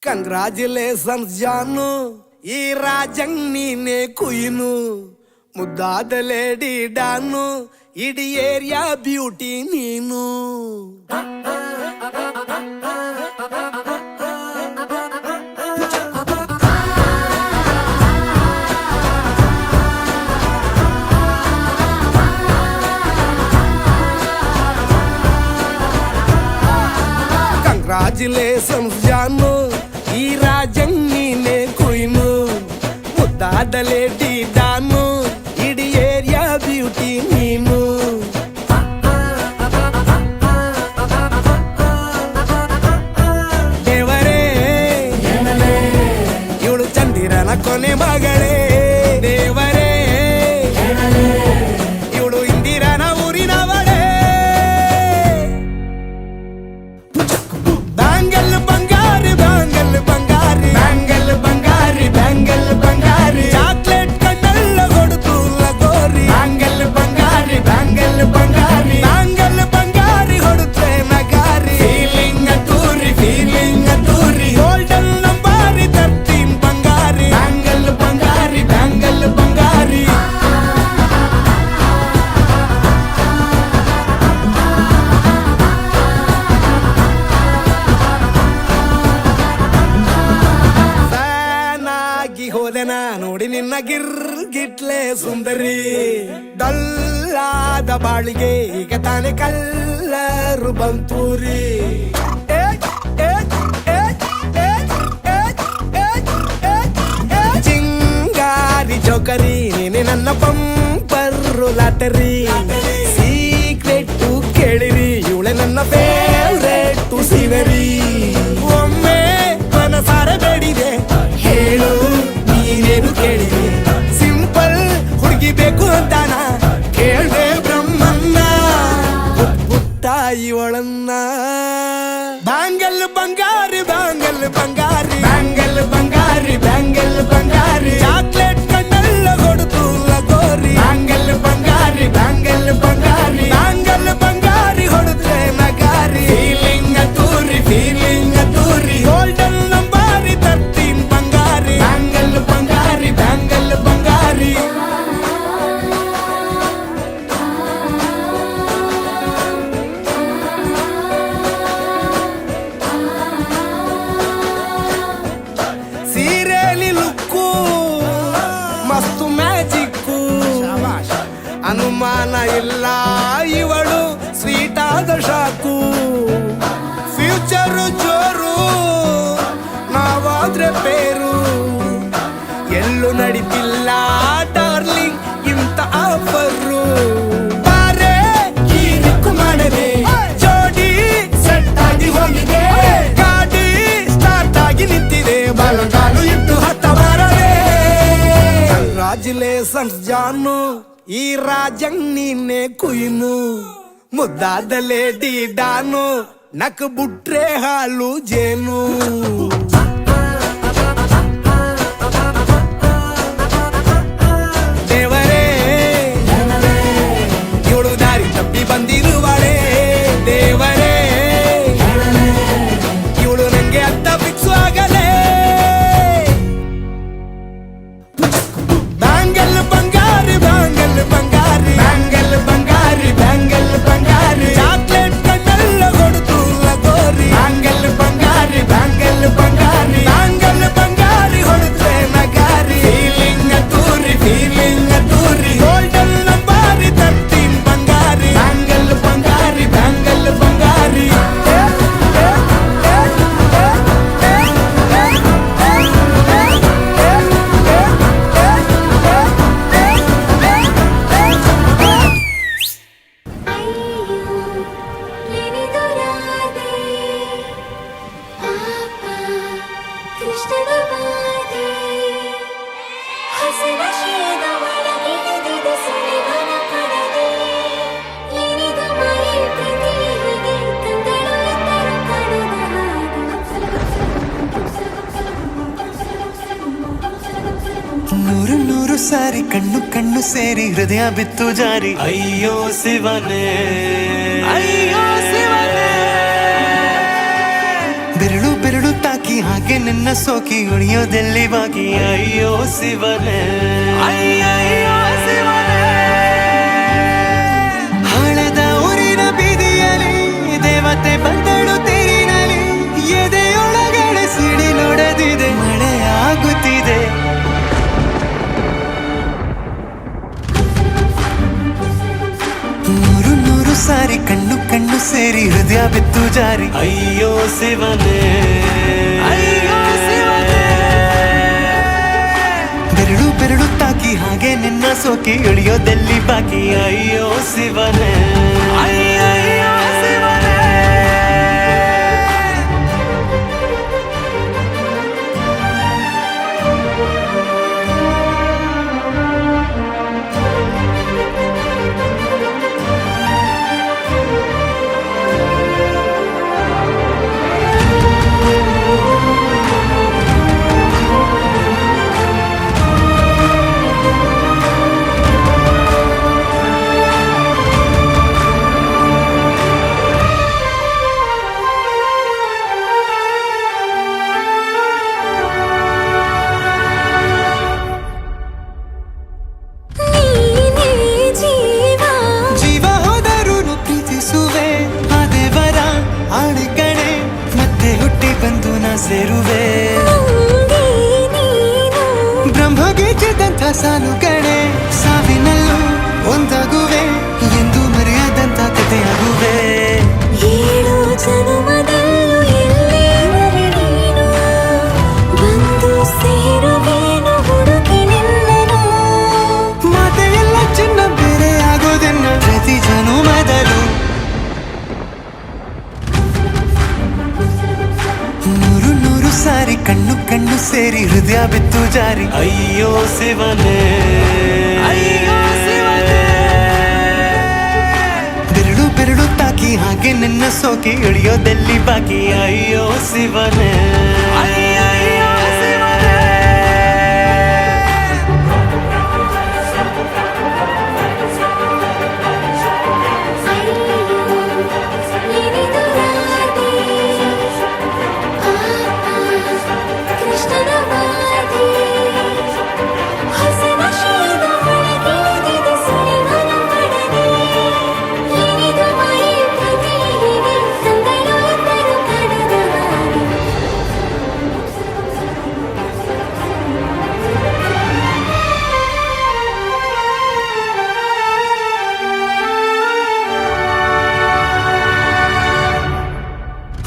Congratulations ಜಾನು, ಈ ರಾಜಂಗ್ ನೀನೆ ಕುಯ್ನು, ಮುದ್ದಾದ ಲೇಡಿ ಡಾನು, ಇಡೀ ಏರಿಯಾ ಬ್ಯೂಟಿ ನೀನು. ಕಂಗ್ರಾಚುಲೇಷನ್ಸ್ ಜಾನು, ಈ ರಾಜಂಗ್ ನೀನೆ ಕುಯ್ನು, ಮುದ್ದಾದ ಲೇಡಿ ಡಾನು, ಇಡೀ ಏರಿಯಾ ಬ್ಯೂಟಿ ನೀನು. ದೇವರೇ ಇವಳು ಚಂದಿರನ ಕೊನೆ ಮಗಳೇ, ದೇವರೇ ಇವಳು ಇಂದಿರನ ಊರಿನವಳೇ. ಬ್ಯಾಂಗಲ್ ಬಂಗಾರಿ ಬ್ಯಾಂಗಲ್ ಬಂಗಾರಿ ಬ್ಯಾಂಗಲ್ ಬಂಗಾರಿ ಬ್ಯಾಂಗಲ್ ಬಂಗಾರಿ, ಚಾಕ್ಲೇಟ್ ಕಣ್ಣಲ್ಲ ಕೊಡುತ್ತು ಲಗೋರಿ. ಬ್ಯಾಂಗಲ್ ಬಂಗಾರಿ ಬ್ಯಾಂಗಲ್ ಬಂಗಾರಿ ಬ್ಯಾಂಗಲ್ ಬಂಗಾರಿ ಹೊಡುತ್ತೆ ನಗಾರಿ. ಫೀಲಿಂಗ್ ತೂರಿ ಗೋಲ್ಡನ್ ನಂಬಾರಿ 13 ಬಂಗಾರಿ. ಬ್ಯಾಂಗಲ್ ಬಂಗಾರಿ ಬ್ಯಾಂಗಲ್ ಬಂಗಾರಿ. ಹೋದೆನ ನೋಡಿ ನಿನ್ನ ಗಿರ್ಗಿಟ್ಲೆ ಸುಂದರಿ, ಡಲ್ಲಾದ ಬಾಳಿಗೆ ಈಗ ತಾನೆ ಕಲ್ಲರು ಬಂತೂರಿ. ಚಿಂಗಾರಿ ಜೋಕರಿ ನೀನೆ ನನ್ನ ಬಂಪರು ಲಾಟರಿ. ಸೀಕ್ರೆಟ್ ಕೇಳಿರಿ ಇವಳೆ ನನ್ನ ಫೇವ್ರೇಟ್ ಸಿವರಿ. ಒಮ್ಮೆ ಮನಸಾರೆ ಬೇಡಿದೆ ಹೇಳು ನೀನೇನು ಕೇಳಿದೆ, ಸಿಂಪಲ್ ಹುಡುಗಿ ಬೇಕು ಅಂತಾನ ಕೇಳ್ದೆ ಬ್ರಹ್ಮನ್ನ. ಪುತ್ತಾಯಿ ಒಳನ್ನ ಬ್ಯಾಂಗಲ್ ಬಂಗಾರಿ ಬ್ಯಾಂಗಲ್ ಬಂಗಾರಿ ಬ್ಯಾಂಗಲ್ ಬಂಗಾರಿ ಬ್ಯಾಂಗಲ್ ಬಂಗಾರಿ, ಚಾಕ್ಲೇಟ್ ಕಣ್ಣಲ್ಲ ಕೊಡುತ್ತು ಲಗೋರಿ. ಬ್ಯಾಂಗಲ್ ಬಂಗಾರಿ ಬ್ಯಾಂಗಲ್ ಬಂಗಾರಿ ಬ್ಯಾಂಗಲ್ ಬಂಗಾರಿ ಹೊಡುತ್ತೆ ನಗಾರಿ. ಫೀಲಿಂಗ್ ತೂರಿ ಗೋಲ್ಡನ್ ನಂಬಾರಿ 13 ಬಂಗಾರಿ. ಬ್ಯಾಂಗಲ್ ಬಂಗಾರಿ ಬ್ಯಾಂಗಲ್ ಬಂಗಾರಿ. ಸೀರೆಲಿ ಲುಕ್ಕು ಮಸ್ತು ಮ್ಯಾಜಿಕ್ಕು, ಅನುಮಾನ ಇಲ್ಲ ಇವಳು ಸ್ವೀಟ್ ಆದ ಶಾಕು. ಫ್ಯೂಚರು ಜೋರು ನಾವಾದ್ರೆ ಬೇರು, ಎಲ್ಲೂ ನಡೀತಿಲ್ಲ ಡಾರ್ಲಿಂಗ್ ಇಂತ ಆಫರು. ಬಾರೆ ಕೀರಿಕು ಮಾಡದೆ ಜೋಡಿ ಸೆಟ್ ಆಗಿ ಹೋಗಿದೆ, ಗಾಡಿ ಸ್ಟಾರ್ಟ್ ಆಗಿ ನಿಂತಿದೆ, ಬಲಗಾಲು ಇಟ್ಟು ಹತ್ತ ಬರದೆ. ಕಂಗ್ರಾಚುಲೇಷನ್ಸ್ ಜಾನು, ಈ ರಾಜಂಗ್ ನೀನೆ ಕುಯ್ನು, ಮುದ್ದಾದ ಲೇಡಿ ಡಾನು, ನಕ್ ಬುಟ್ರೆ ಹಾಲು ಜೇನು. ದೇವರೇ ಇವಳು ದಾರಿ ತಪ್ಪಿ ಬಂದಿರುವಳೆ, ದೇವರೇ ಇವಳು ನಂಗೆ ಅತ್ತ ಫಿಕ್ಸ್ ಆಗಲೇ. ಬ್ಯಾಂಗಲ್ ಬಂಗಾರಿ ಬ್ಯಾಂಗಲ್ ಬಂಗಾರಿ ಬ್ಯಾಂಗಲ್ ಬಂಗಾರಿ ಬ್ಯಾಂಗಲ್ ಬಂಗಾರಿ, ಚಾಕ್ಲೇಟ್ ಕಣ್ಣಲ್ಲ ಕೊಡುತ್ತು ಲಗೋರಿ. ಬ್ಯಾಂಗಲ್ ಬಂಗಾರಿ ಬ್ಯಾಂಗಲ್ ಬಂಗಾರಿ ಸಾರಿ ಕಣ್ಣು ಕಣ್ಣು ಸೇರಿ ಹೃದಯ ಬಿತ್ತು ಜಾರಿ ಅಯ್ಯೋ ಶಿವನೇ ಅಯ್ಯೋ ಶಿವನೇ ಬೆರಳು ಬೆರಳು ತಾಕಿ ಹಾಗೆ ನಿನ್ನ ಸೋಕಿ ಉಳಿಯೋದೆಲ್ಲಿ ಬಾಕಿ ಅಯ್ಯೋ ಶಿವನೇ ಅಯ್ಯಯ್ಯೋ ಶಿವನೇ ಹಳದ ಊರಿನ ಬೀದಿಯಲ್ಲಿ ದೇವತೆ ಬಂದಳು ತೇರಿನಲ್ಲಿ ಎದೆಯೊಳಗಡೆ ಸಿಡಿಲೊಡೆದಿದೆ ಮಳೆ ಆಗುತ್ತಿದೆ ನೂರು ನೂರು ಸಾರಿ ಕಣ್ಣು ಕಣ್ಣು ಸೇರಿ ಹೃದಯ ಬಿತ್ತು ಜಾರಿ ಅಯ್ಯೋ ಶಿವನೇ ಅಯ್ಯೋ ಶಿವನೇ ಬೆರಳು ಬೆರಳು ತಾಕಿ ಹಾಗೆ ನಿನ್ನ ಸೋಕಿ ಇಳಿಯೋದೆಲ್ಲಿ ಬಾಕಿ ಅಯ್ಯೋ ಶಿವನೇ ಅಯ್ಯಯ್ಯೋ ಶಿವನೇ ಸೇರುವೆ ಬ್ರಹ್ಮಗೆ ಚಿದಂಥ ಸಾಲುಗಡೆ ಸಾವಿನಲ್ಲೂ ಒಂದಾಗುವೆ ಎಂದು ಮರೆಯದಂತ ಕಥೆಯಾಗುವೆ ಏಳು ಜನುಮದಲ್ಲೂ ಎಲ್ಲೇ ನೀನು ಬಂದು ಸೇರುವೇನು ಹುಡುಕಿ ನಿನ್ನನು ಮಾತೆಯೆಲ್ಲ ಚಿನ್ನ ಬೇರೆ ಆಗೋದನ್ನ ಪ್ರತಿ ಜನುಮದಲ್ಲೂ ನೂರು ನೂರು ಸಾರಿ ಕಣ್ಣು ಕಣ್ಣು ಸೇರಿ ಹೃದಯ ಬಿತ್ತು ಜಾರಿ ಅಯ್ಯೋ ಶಿವನೇ ಅಯ್ಯೋ ಶಿವನೇ ಬೆರಳು ಬೆರಳು ತಾಕಿ ಹಾಗೆ ನಿನ್ನ ಸೋಕಿ ಇಳಿಯೋದೆಲ್ಲಿ ಬಾಕಿ ಅಯ್ಯೋ ಶಿವನೇ ಅಯ್ಯಯ್ಯೋ ಶಿವನೇ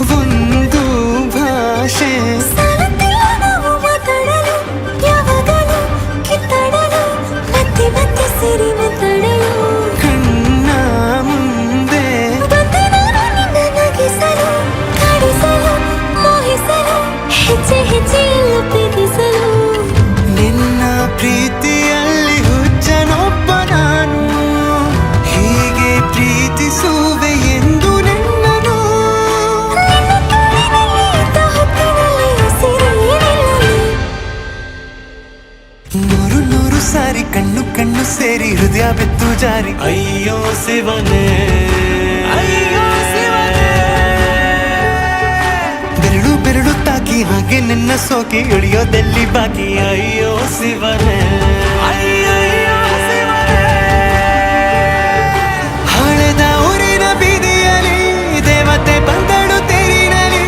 ಒಂದು ಭಾಷೆ ನಾವು ಮಾತಾಡಲು ಯಾವಾಗಲೂ ಕಿತ್ತಾಡಲು ಮತ್ತೆ ಮತ್ತೆ ಸೇರಿ ಮಾತಾಡಲು ಕಣ್ಣ ಮುಂದೆ ಬಂದೆ ನಾನು ನಿನ್ನ ನಗಿಸಲು ಕಾಡಿಸಲು ಮೋಹಿಸಲು ಹೆಜ್ಜೆ ಹೆಜ್ಜೆಯಲ್ಲೂ ಪ್ರೀತಿಸಲು ನಿನ್ನ ಪ್ರೀತಿಯಲ್ಲಿ ಹುಚ್ಚನೊಬ್ಬ ನಾನು ಹೀಗೆ ಪ್ರೀತಿಸುವೆ ಎಂದು ನಿನ್ನನು ನೂರು ನೂರು ಸಾರಿ ಕಣ್ಣು ಕಣ್ಣು ಸೇರಿ ಹೃದಯ ಬಿತ್ತು ಜಾರಿ ಅಯ್ಯೋ ಶಿವನೇ ಅಯ್ಯೋ ಶಿವನೇ ಬೆರಳು ಬೆರಳು ತಾಕಿ ಹಾಗೆ ನಿನ್ನ ಸೋಕಿ ಇಳಿಯೋದೆಲ್ಲಿ ಬಾಕಿ ಅಯ್ಯೋ ಶಿವನೇ ಅಯ್ಯಯ್ಯೋ ಶಿವನೇ ಹಳೆದ ಊರಿನ ಬೀದಿಯಲ್ಲಿ ದೇವತೆ ಬಂದಳು ತೇರಿನಲ್ಲಿ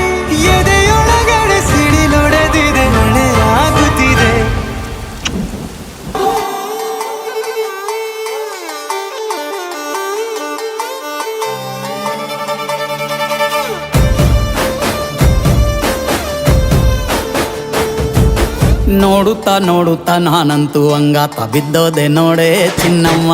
ಎದೆಯೊಳಗಡೆ ಸಿಡಿಲೊಡೆದಿದೆ ಮಳೆ ಆಗುತ್ತಿದೆ ನೋಡುತ್ತಾ ನೋಡುತ್ತಾ ನಾನಂತೂ ಅಂಗಾತ ಬಿದ್ದೋದೆ ನೋಡೆ ಚಿನ್ನಮ್ಮ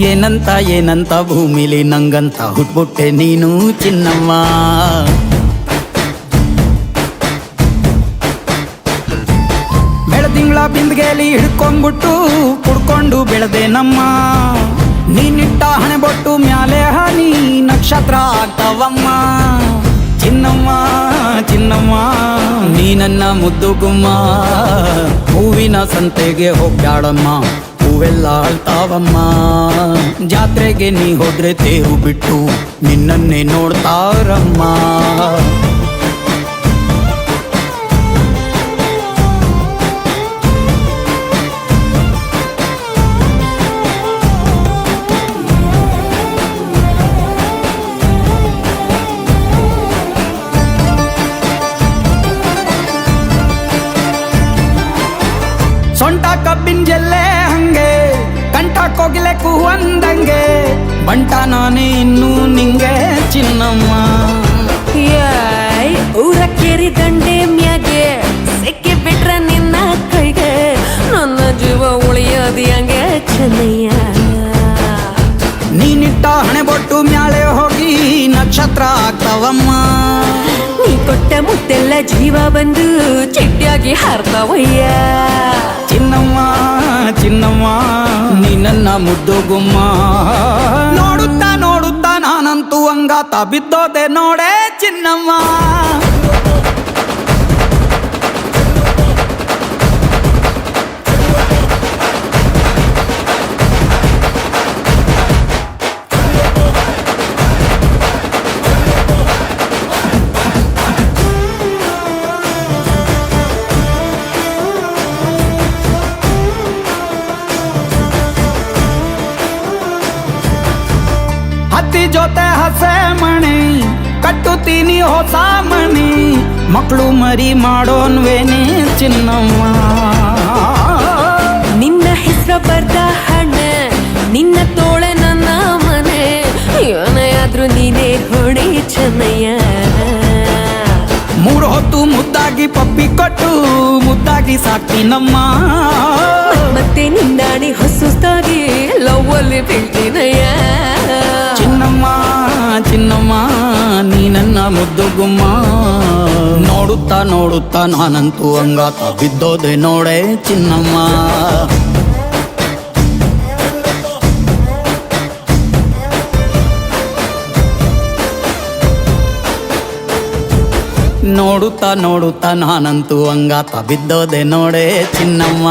ಏನಂತ ಏನಂತ ಭೂಮಿಲಿ ನಂಗಂತ ಹುಟ್ಬಿಟ್ಟೆ ನೀನು ಚಿನ್ನಮ್ಮ ಬೆಳದಿಂಗಳ ಬಿಂದಿಗೆಯಲ್ಲಿ ಹಿಡ್ಕೊಂಡ್ಬಿಟ್ಟು ಕುಡ್ಕೊಂಡು ಬೆಳೆದೆ ನಮ್ಮ ನೀನಿಟ್ಟ ಹಣೆ ಬೊಟ್ಟು ಮ್ಯಾಲೆ ಹನಿ ನಕ್ಷತ್ರ ಆಗ್ತಾವಮ್ಮ ಚಿನ್ನಮ್ಮ ಚಿನ್ನಮ್ಮ ನೀ ನನ್ನ ಮುದ್ದು ಗುಮ್ಮ ಹೂವಿನ ಸಂತೆಗೆ ಹೋಗ್ಯಾಡಮ್ಮ ಹೂವೆಲ್ಲ ಅಳ್ತಾವಮ್ಮ ಜಾತ್ರೆಗೆ ನೀ ಹೋದ್ರೆ ತೇರು ಬಿಟ್ಟು ನಿನ್ನನ್ನೇ ನೋಡ್ತಾರಮ್ಮ ಸೊಂಟ ಕಬ್ಬಿನ ಜಲ್ಲೆ ಹಂಗೆ ಕಂಠ ಕೋಗಿಲೆ ಕೂವಂದಂಗೆ ಬಂಟ ನಾನೇ ಇನ್ನೂ ನಿಂಗೆ ಚಿನ್ನಮ್ಮ ಯಾಯ್ ಊರ ಕೇರಿ ದಂಡೆ ಮ್ಯಾಗೆ ಸೆಕ್ಕೆ ಬಿಟ್ರ ನಿನ್ನ ಕೈಗೆ ನನ್ನ ಜೀವ ಉಳಿಯೋದು ಹಂಗೆ ಚೆನ್ನಯ್ಯ ನೀನಿಟ್ಟ ಹಣೆ ಬೊಟ್ಟು ಮ್ಯಾಳೆ ಹೋಗಿ ನಕ್ಷತ್ರ ಆಗ್ತಾವಮ್ಮ ನೀ ಕೊಟ್ಟ ಮುತ್ತೆಲ್ಲ ಜೀವ ಬಂದು ಚಿಟ್ಟಿಯಾಗಿ ಹಾರ್ತಾವಯ್ಯ ಚಿನ್ನಮ್ಮ ಚಿನ್ನಮ್ಮ ನೀ ನನ್ನ ಮುದ್ದು ಗುಮ್ಮ ನೋಡುತ್ತಾ ನೋಡುತ್ತಾ ನಾನಂತೂ ಅಂಗಾತ ಬಿದ್ದೋದೆ ನೋಡೆ ಚಿನ್ನಮ್ಮ ಹತ್ತಿ ಜೊತೆ ಹಸೆ ಮಣಿ ಕಟ್ಟುತ್ತೀನಿ ಹೊಸ ಮಣಿ ಮಕ್ಕಳು ಮರಿ ಮಾಡೋನ್ವೇನೆ ಚಿನ್ನಮ್ಮ ನಿನ್ನ ಹೆಸರು ಬರ್ದ ಹಣ ನಿನ್ನ ತೋಳೆ ನನ್ನ ಮನೆ ಏನೇ ಆದ್ರೂ ನೀನೇ ಹೊಣೆ ಚೆನ್ನಯ್ಯ ಮೂರು ಹೊತ್ತು ಮುದ್ದಾಗಿ ಪಪ್ಪಿ ಕೊಟ್ಟು ಮುದ್ದಾಗಿ ಸಾಕ್ತೀನಮ್ಮ ಮತ್ತೆ ನಿಂದಾಣಿ ಹೊಸುಸ್ತಾಗಿ ಲವ್ವಲ್ಲಿ ಬೀಳ್ತೀನಯ್ಯ ಚಿನ್ನಮ್ಮ ಚಿನ್ನಮ್ಮ ನೀ ನನ್ನ ಮುದ್ದು ಗುಮ್ಮ ನೋಡುತ್ತಾ ನೋಡುತ್ತಾ ನಾನಂತೂ ಅಂಗಾತ ಬಿದ್ದೋದೆ ನೋಡೆ ಚಿನ್ನಮ್ಮ ನೋಡುತ್ತಾ ನೋಡುತ್ತಾ ನಾನಂತೂ ಅಂಗಾತ ಬಿದ್ದೋದೆ ನೋಡೆ ಚಿನ್ನಮ್ಮ